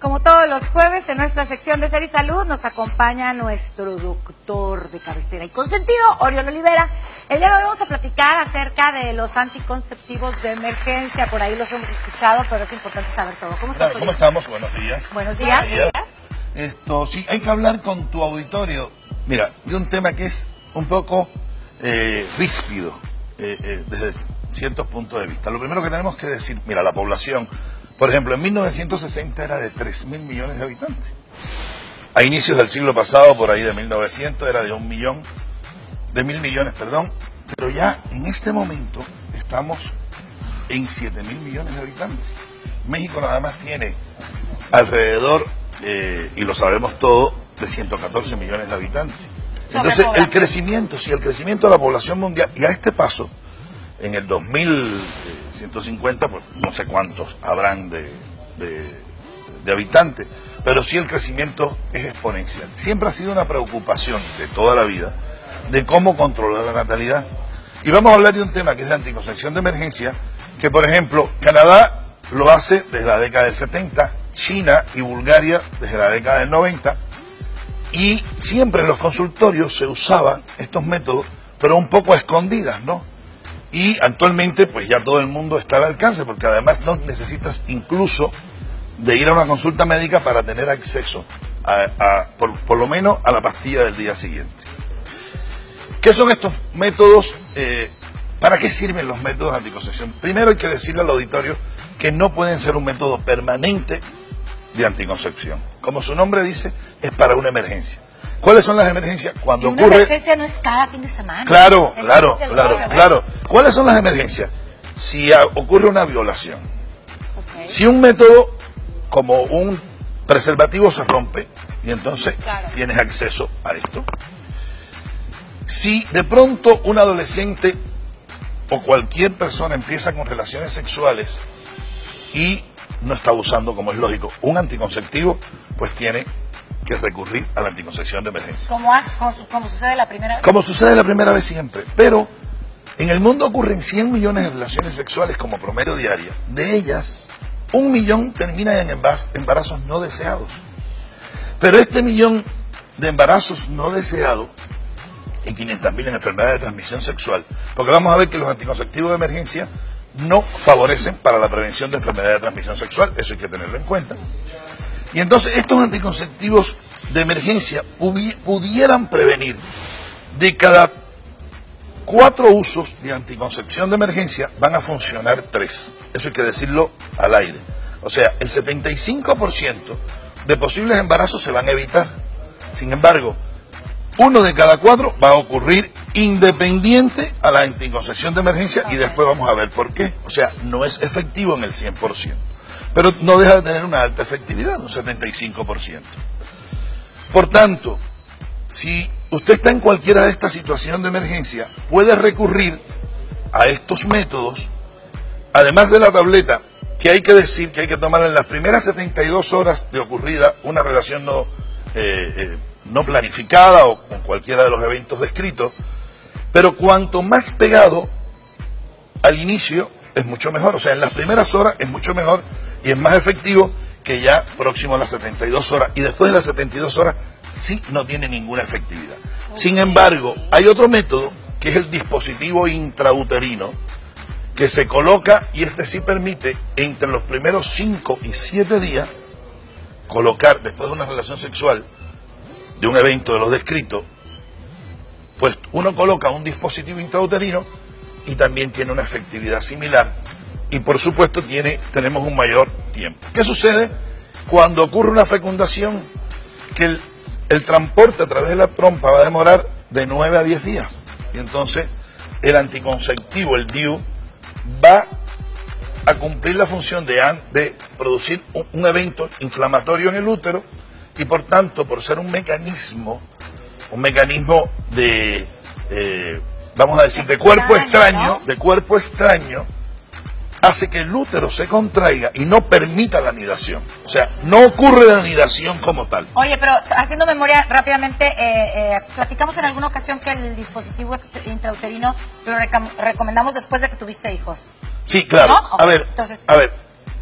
Como todos los jueves, en nuestra sección de Ser y Salud nos acompaña nuestro doctor de cabecera y consentido, Oriol Olivera. El día de hoy vamos a platicar acerca de los anticonceptivos de emergencia. Por ahí los hemos escuchado, pero es importante saber todo. ¿Cómo estás, ¿Cómo estamos? Buenos días. Buenos días. Sí, hay que hablar con tu auditorio. Mira, de un tema que es un poco ríspido desde ciertos puntos de vista. Lo primero que tenemos que decir, mira, la población, por ejemplo, en 1960 era de 3.000 millones de habitantes. A inicios del siglo pasado, por ahí de 1900, era de 1.000 millones, pero ya en este momento estamos en 7.000 millones de habitantes. México nada más tiene alrededor, y lo sabemos todo, de 114 millones de habitantes. Entonces, el crecimiento de la población mundial, y a este paso, en el 2150, pues no sé cuántos habrán de habitantes, pero sí el crecimiento es exponencial. Siempre ha sido una preocupación de toda la vida de cómo controlar la natalidad. Y vamos a hablar de un tema que es de anticoncepción de emergencia, que por ejemplo, Canadá lo hace desde la década del 70, China y Bulgaria desde la década del 90, y siempre en los consultorios se usaban estos métodos, pero un poco a escondidas, ¿no? Y actualmente pues ya todo el mundo está al alcance, porque además no necesitas incluso de ir a una consulta médica para tener acceso por lo menos a la pastilla del día siguiente. ¿Qué son estos métodos? ¿Para qué sirven los métodos de anticoncepción? Primero hay que decirle al auditorio que no pueden ser un método permanente de anticoncepción. Como su nombre dice, es para una emergencia. ¿Cuáles son las emergencias? Cuando ocurre... Una emergencia no es cada fin de semana. Claro. ¿Cuáles son las emergencias? Si ocurre una violación. Okay. Si un método como un preservativo se rompe y entonces tienes acceso a esto. Si de pronto un adolescente o cualquier persona empieza con relaciones sexuales y no está usando, como es lógico, un anticonceptivo, pues tiene que recurrir a la anticoncepción de emergencia. ¿Como sucede la primera vez? Como sucede la primera vez siempre. Pero en el mundo ocurren 100 millones de relaciones sexuales como promedio diaria. De ellas, 1 millón termina en embarazos no deseados. Pero este millón de embarazos no deseados y 500.000 en enfermedades de transmisión sexual, porque vamos a ver que los anticonceptivos de emergencia no favorecen para la prevención de enfermedades de transmisión sexual, eso hay que tenerlo en cuenta. Y entonces estos anticonceptivos de emergencia pudieran prevenir de cada 4 usos de anticoncepción de emergencia van a funcionar 3. Eso hay que decirlo al aire. O sea, el 75% de posibles embarazos se van a evitar. Sin embargo, 1 de cada 4 va a ocurrir independiente a la anticoncepción de emergencia y después vamos a ver por qué. O sea, no es efectivo en el 100%. Pero no deja de tener una alta efectividad, un 75%. Por tanto, si usted está en cualquiera de estas situaciones de emergencia, puede recurrir a estos métodos, además de la tableta, que hay que decir que hay que tomar en las primeras 72 horas de ocurrida una relación no planificada o con cualquiera de los eventos descritos, pero cuanto más pegado al inicio es mucho mejor. O sea, en las primeras horas es mucho mejor y es más efectivo que ya próximo a las 72 horas. Y después de las 72 horas sí no tiene ninguna efectividad. Sin embargo, hay otro método que es el dispositivo intrauterino que se coloca, y este sí permite entre los primeros 5 y 7 días colocar, después de una relación sexual, de un evento de los descritos, pues uno coloca un dispositivo intrauterino y también tiene una efectividad similar y por supuesto tenemos un mayor tiempo. ¿Qué sucede cuando ocurre una fecundación? Que el transporte a través de la trompa va a demorar de 9 a 10 días y entonces el anticonceptivo, el DIU, va a cumplir la función de producir un evento inflamatorio en el útero y por tanto, por ser un mecanismo de vamos a decir, de cuerpo extraño, hace que el útero se contraiga y no permita la anidación. O sea, no ocurre la anidación como tal. Oye, pero haciendo memoria rápidamente, platicamos en alguna ocasión que el dispositivo intrauterino lo recomendamos después de que tuviste hijos. Sí, claro. ¿No? Okay. A ver,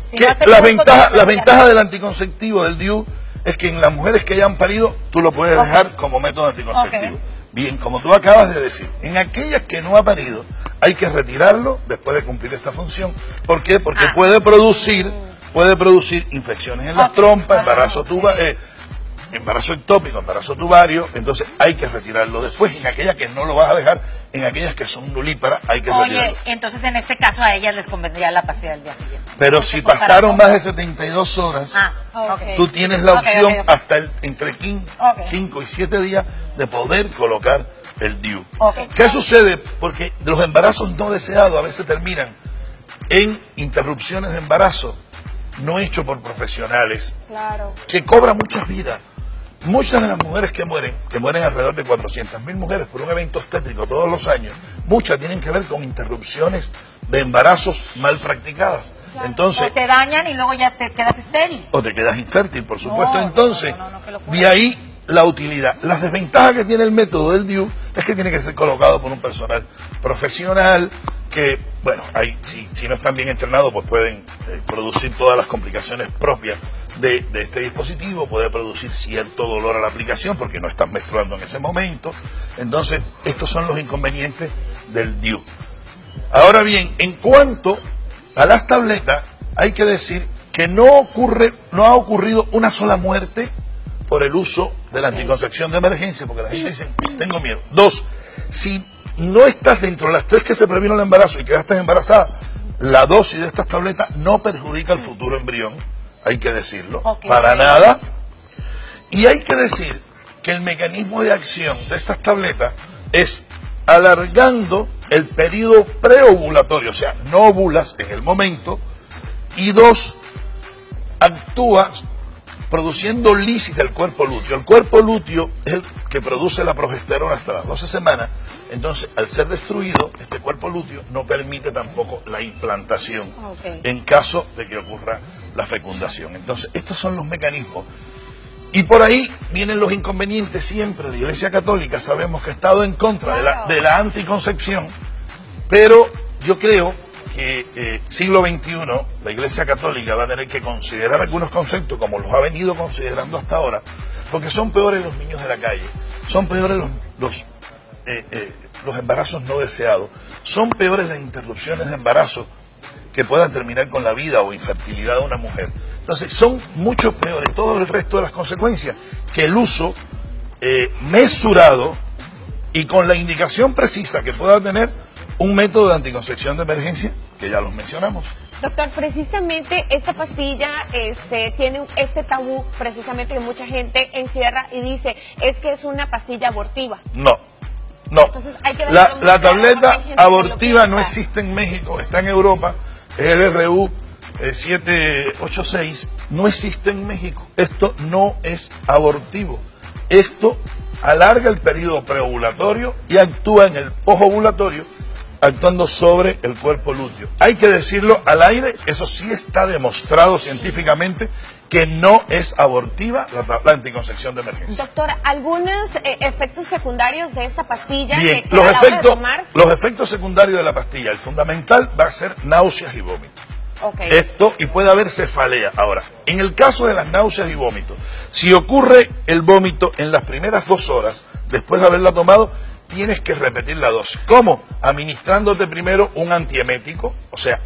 Si que no has tenido las ventajas del anticonceptivo, del DIU, es que en las mujeres que hayan parido, tú lo puedes dejar como método anticonceptivo. Bien, como tú acabas de decir, en aquellas que no ha parido, hay que retirarlo después de cumplir esta función. ¿Por qué? Porque puede producir infecciones en las trompas, embarazo ectópico, embarazo tubario, entonces hay que retirarlo después. En aquellas que no lo vas a dejar, en aquellas que son nulíparas, hay que retirarlo. Oye, entonces en este caso a ellas les convendría la pastilla del día siguiente. Pero si pasaron más de 72 horas, tú tienes la opción hasta entre 5 y 7 días de poder colocar el DIU. ¿Qué sucede? Porque los embarazos no deseados a veces terminan en interrupciones de embarazo no hechos por profesionales, que cobran muchas vidas. Muchas de las mujeres que mueren alrededor de 400.000 mujeres por un evento obstétrico todos los años, muchas tienen que ver con interrupciones de embarazos mal practicadas. Entonces, o te dañan y luego ya te quedas estéril. O te quedas infértil, por supuesto. Entonces, de ahí la utilidad. Las desventajas que tiene el método del DIU es que tiene que ser colocado por un personal profesional que, bueno, ahí, si no están bien entrenados, pues pueden producir todas las complicaciones propias de este dispositivo, puede producir cierto dolor a la aplicación porque no estás menstruando en ese momento. Entonces, estos son los inconvenientes del DIU. Ahora bien, en cuanto a las tabletas, hay que decir que no ha ocurrido una sola muerte por el uso de la anticoncepción de emergencia, porque la gente dice, tengo miedo. 2, si no estás dentro de las 3 que se previno el embarazo y quedaste embarazada, la dosis de estas tabletas no perjudica el futuro embrión, hay que decirlo, para nada. Y hay que decir que el mecanismo de acción de estas tabletas es alargando el periodo preovulatorio, o sea, no ovulas en el momento, y 2, actúa produciendo lisis del cuerpo lúteo. El cuerpo lúteo es el que produce la progesterona hasta las 12 semanas, entonces al ser destruido, este cuerpo lúteo no permite tampoco la implantación en caso de que ocurra la fecundación. Entonces, estos son los mecanismos. Y por ahí vienen los inconvenientes siempre de la Iglesia Católica. Sabemos que ha estado en contra de la anticoncepción, pero yo creo que siglo XXI la Iglesia Católica va a tener que considerar algunos conceptos como los ha venido considerando hasta ahora, porque son peores los niños de la calle, son peores los embarazos no deseados, son peores las interrupciones de embarazo que puedan terminar con la vida o infertilidad de una mujer. Entonces son mucho peores todo el resto de las consecuencias que el uso mesurado y con la indicación precisa que pueda tener un método de anticoncepción de emergencia, que ya los mencionamos. Doctor, precisamente esta pastilla tiene este tabú, precisamente que mucha gente encierra y dice, es que es una pastilla abortiva. No. Entonces, hay que la tableta abortiva no existe en México, está en Europa, es el RU 786, no existe en México. Esto no es abortivo. Esto alarga el periodo preovulatorio y actúa en el posovulatorio, actuando sobre el cuerpo lúteo. Hay que decirlo al aire, eso sí está demostrado científicamente que no es abortiva la anticoncepción de emergencia. Doctor, ¿algunos efectos secundarios de esta pastilla? Bien, que los efectos secundarios de la pastilla, el fundamental va a ser náuseas y vómitos. Esto, y puede haber cefalea. Ahora, en el caso de las náuseas y vómitos, si ocurre el vómito en las primeras 2 horas después de haberla tomado, tienes que repetir la dosis. ¿Cómo? Administrándote primero un antiemético, o sea,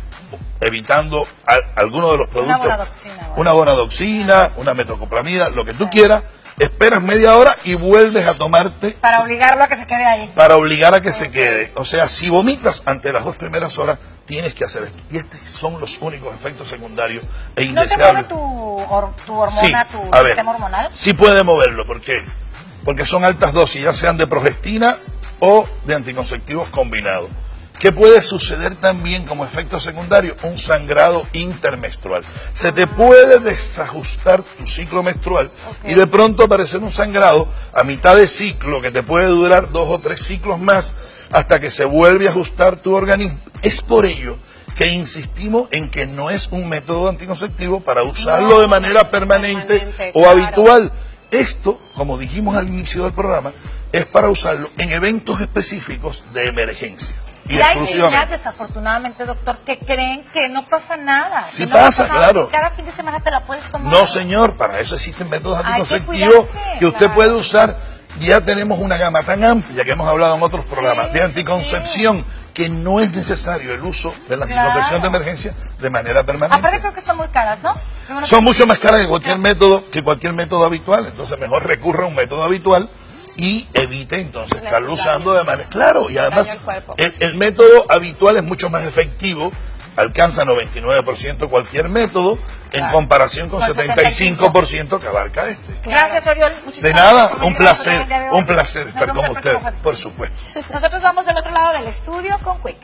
evitando alguno de los productos, una bonadoxina, una metoclopramida, lo que tú quieras, esperas media hora y vuelves a tomarte. Para obligarlo a que se quede ahí. Para obligar a que se quede. O sea, si vomitas ante las 2 primeras horas, tienes que hacer esto. Y estos son los únicos efectos secundarios e indeseables. ¿No te mueve tu hormona, tu sistema hormonal? Sí puede moverlo. ¿Por qué? Porque son altas dosis, ya sean de progestina o de anticonceptivos combinados. ¿Qué puede suceder también como efecto secundario? Un sangrado intermenstrual. Se te puede desajustar tu ciclo menstrual y de pronto aparecer un sangrado a mitad de ciclo que te puede durar 2 o 3 ciclos más hasta que se vuelve a ajustar tu organismo. Es por ello que insistimos en que no es un método anticonceptivo para usarlo de manera permanente o habitual. Esto, como dijimos al inicio del programa, es para usarlo en eventos específicos de emergencia. y hay exclusión. niñas, desafortunadamente, doctor, que creen que no pasa nada. Sí que no pasa, nada, claro. que cada fin de semana te la puedes tomar. No, señor, para eso existen métodos Hay que anticonceptivos cuidarse, que usted claro. puede usar. Ya tenemos una gama tan amplia que hemos hablado en otros programas Sí, de anticoncepción que no es necesario el uso de la anticoncepción Claro. de emergencia de manera permanente. Aparte creo que son muy caras, ¿no? Son mucho más caras que cualquier método habitual. Entonces mejor recurra a un método habitual y evite entonces estarlo usando de manera... Claro, y además Daña el cuerpo. el método habitual es mucho más efectivo, alcanza 99% cualquier método en Claro. comparación con Con 75% que abarca este. Gracias, Oriol. Muchísimas De nada, gracias por un venir al programa el día de hoy. placer estar Nos con vemos el ustedes, próximo jueves. por supuesto. Nosotros vamos del otro lado del estudio con Quick.